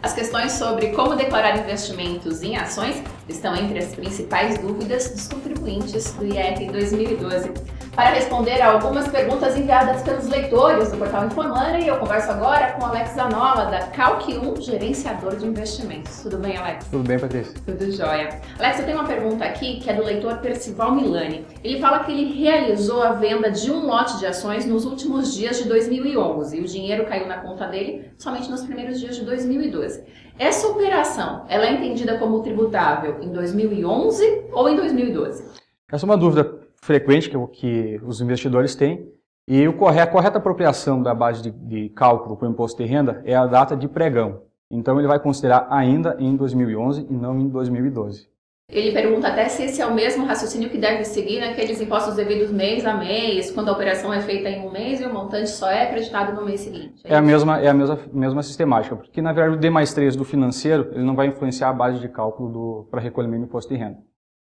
As questões sobre como declarar investimentos em ações estão entre as principais dúvidas dos contribuintes do IR 2012. Para responder a algumas perguntas enviadas pelos leitores do portal InfoMoney, eu converso agora com Alex Zanola, da Calc1, gerenciador de investimentos. Tudo bem, Alex? Tudo bem, Patrícia? Tudo jóia. Alex, eu tenho uma pergunta aqui que é do leitor Percival Milani. Ele fala que ele realizou a venda de um lote de ações nos últimos dias de 2011 e o dinheiro caiu na conta dele somente nos primeiros dias de 2012. Essa operação, ela é entendida como tributável em 2011 ou em 2012? Essa é uma dúvida frequente que os investidores têm, e a correta apropriação da base de cálculo para o imposto de renda é a data de pregão. Então ele vai considerar ainda em 2011 e não em 2012. Ele pergunta até se esse é o mesmo raciocínio que deve seguir naqueles impostos devidos mês a mês, quando a operação é feita em um mês e o montante só é acreditado no mês seguinte. É a mesma sistemática, porque na verdade o D+3 do financeiro ele não vai influenciar a base de cálculo para recolhimento do imposto de renda.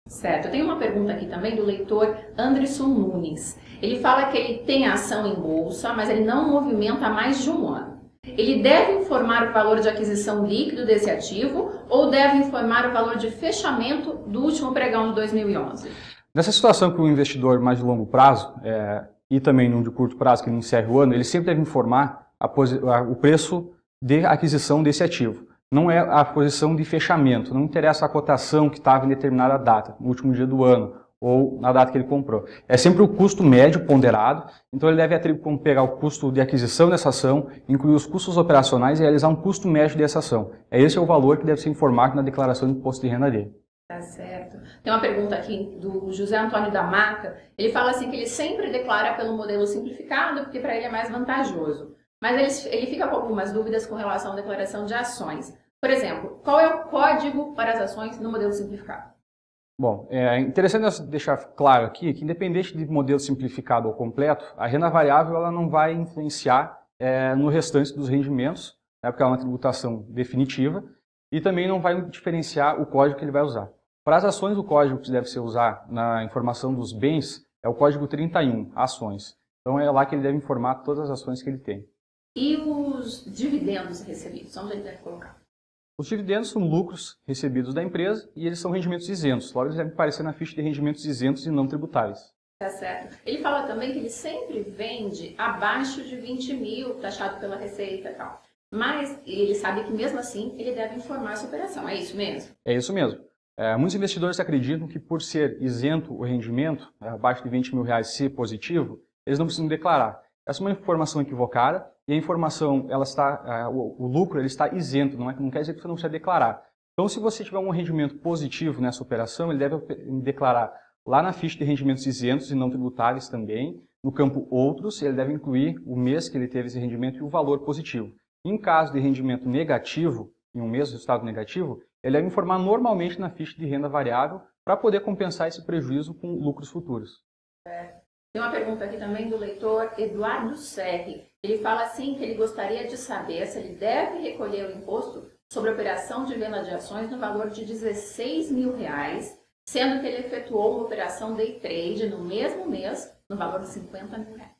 Certo. Eu tenho uma pergunta aqui também do leitor Anderson Nunes. Ele fala que ele tem ação em bolsa, mas ele não movimenta há mais de um ano. Ele deve informar o valor de aquisição líquido desse ativo ou deve informar o valor de fechamento do último pregão de 2011? Nessa situação que o investidor mais de longo prazo e também no de curto prazo, que não encerra o ano, ele sempre deve informar o preço de aquisição desse ativo. Não é a posição de fechamento, não interessa a cotação que estava em determinada data, no último dia do ano, ou na data que ele comprou. É sempre o custo médio ponderado, então ele deve pegar o custo de aquisição dessa ação, incluir os custos operacionais e realizar um custo médio dessa ação. Esse é o valor que deve ser informado na declaração de imposto de renda dele. Tá certo. Tem uma pergunta aqui do José Antônio da Mata. Ele fala assim que ele sempre declara pelo modelo simplificado, porque para ele é mais vantajoso. Mas ele fica com algumas dúvidas com relação à declaração de ações. Por exemplo, qual é o código para as ações no modelo simplificado? Bom, é interessante deixar claro aqui que, independente de modelo simplificado ou completo, a renda variável ela não vai influenciar no restante dos rendimentos, porque ela é uma tributação definitiva, e também não vai diferenciar o código que ele vai usar. Para as ações, o código que deve ser usar na informação dos bens é o código 31, ações. Então é lá que ele deve informar todas as ações que ele tem. E os dividendos recebidos, onde ele deve colocar? Os dividendos são lucros recebidos da empresa e eles são rendimentos isentos. Logo, eles devem aparecer na ficha de rendimentos isentos e não tributáveis. Tá certo. Ele fala também que ele sempre vende abaixo de 20 mil, taxado pela Receita e tal. Mas ele sabe que mesmo assim ele deve informar essa operação. É isso mesmo? É isso mesmo. Muitos investidores acreditam que por ser isento o rendimento, abaixo de 20 mil reais ser positivo, eles não precisam declarar. Essa é uma informação equivocada e a informação, o lucro ele está isento, não quer dizer que você não precisa declarar. Então, se você tiver um rendimento positivo nessa operação, ele deve declarar lá na ficha de rendimentos isentos e não tributáveis também, no campo outros, ele deve incluir o mês que ele teve esse rendimento e o valor positivo. Em caso de rendimento negativo, em um mês, resultado negativo, ele deve informar normalmente na ficha de renda variável para poder compensar esse prejuízo com lucros futuros. Tem uma pergunta aqui também do leitor Eduardo Serri. Ele fala assim que ele gostaria de saber se ele deve recolher o imposto sobre a operação de venda de ações no valor de 16 mil reais, sendo que ele efetuou uma operação day trade no mesmo mês no valor de 50 mil reais.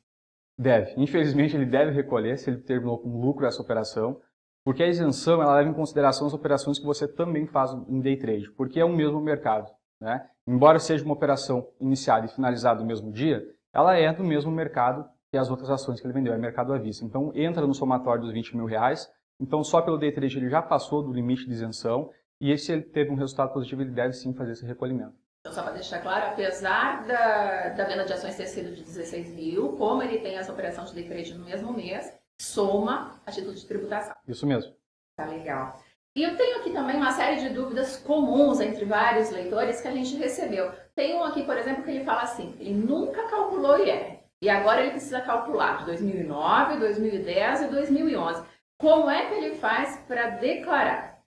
Deve. Infelizmente, ele deve recolher se ele terminou com lucro essa operação, porque a isenção ela leva em consideração as operações que você também faz em day trade, porque é o mesmo mercado, né? Embora seja uma operação iniciada e finalizada no mesmo dia, ela é do mesmo mercado que as outras ações que ele vendeu, é mercado à vista. Então, entra no somatório dos 20 mil reais, então só pelo day trade ele já passou do limite de isenção, e se ele teve um resultado positivo, ele deve sim fazer esse recolhimento. Então, só para deixar claro, apesar da venda de ações ter sido de 16 mil, como ele tem essa operação de day trade no mesmo mês, soma a título de tributação. Isso mesmo. Tá legal. E eu tenho aqui também uma série de dúvidas comuns entre vários leitores que a gente recebeu. Tem um aqui, por exemplo, que ele fala assim, ele nunca calculou IR, e agora ele precisa calcular de 2009, 2010 e 2011. Como é que ele faz para declarar?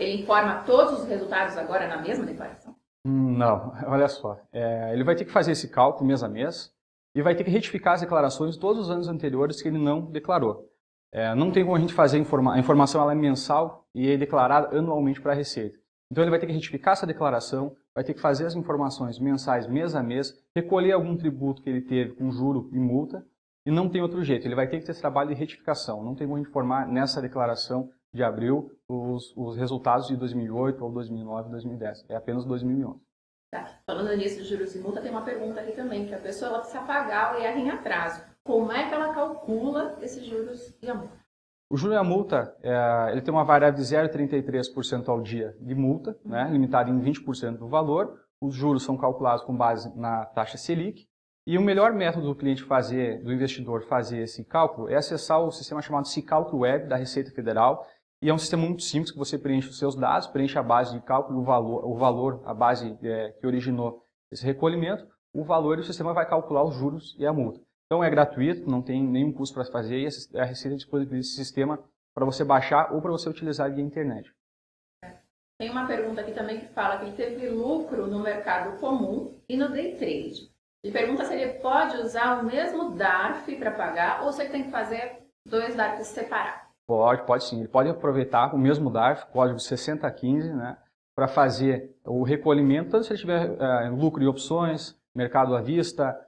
Ele informa todos os resultados agora na mesma declaração? Não, olha só. Ele vai ter que fazer esse cálculo mês a mês e vai ter que retificar as declarações de todos os anos anteriores que ele não declarou. Não tem como a gente fazer a informação, ela é mensal e é declarada anualmente para a Receita. Então ele vai ter que retificar essa declaração, vai ter que fazer as informações mensais mês a mês, recolher algum tributo que ele teve com juro e multa, e não tem outro jeito, ele vai ter que ter esse trabalho de retificação, não tem como informar nessa declaração de abril os resultados de 2008 ou 2009 2010. É apenas 2011. Tá. Falando nisso de juros e multa, tem uma pergunta aqui também, que a pessoa ela precisa pagar o IR em atraso. Como é que ela calcula esses juros e a multa? O juro e a multa, ele tem uma variável de 0,33% ao dia de multa, né, limitada em 20% do valor. Os juros são calculados com base na taxa Selic. E o melhor método do cliente do investidor fazer esse cálculo é acessar o sistema chamado Sicalc Web da Receita Federal. E é um sistema muito simples que você preenche os seus dados, preenche a base de cálculo, o valor, a base que originou esse recolhimento, o valor e o sistema vai calcular os juros e a multa. Então é gratuito, não tem nenhum custo para fazer e a Receita disponibiliza esse sistema para você baixar ou para você utilizar via internet. Tem uma pergunta aqui também que fala que ele teve lucro no mercado comum e no day trade. Ele pergunta se ele pode usar o mesmo DARF para pagar ou se ele tem que fazer 2 DARFs separados. Pode sim. Ele pode aproveitar o mesmo DARF, código 6015, né, para fazer o recolhimento, tanto se ele tiver lucro em opções, mercado à vista,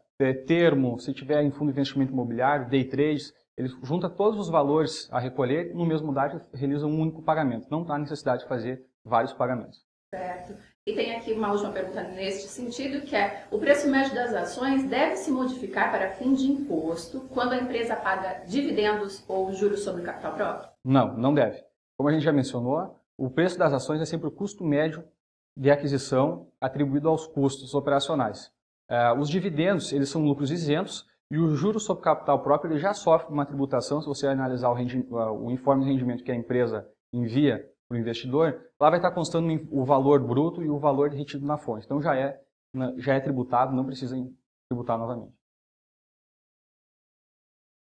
termo, se tiver em fundo de investimento imobiliário, day trades, ele junta todos os valores a recolher no mesmo DARF e realiza um único pagamento. Não há necessidade de fazer vários pagamentos. Certo. E tem aqui uma última pergunta neste sentido, que é: o preço médio das ações deve se modificar para fim de imposto quando a empresa paga dividendos ou juros sobre o capital próprio? Não, não deve. Como a gente já mencionou, o preço das ações é sempre o custo médio de aquisição atribuído aos custos operacionais. Os dividendos, eles são lucros isentos e o juros sobre capital próprio ele já sofre uma tributação. Se você analisar o informe de rendimento que a empresa envia para o investidor, lá vai estar constando o valor bruto e o valor retido na fonte. Então já é tributado, não precisa tributar novamente.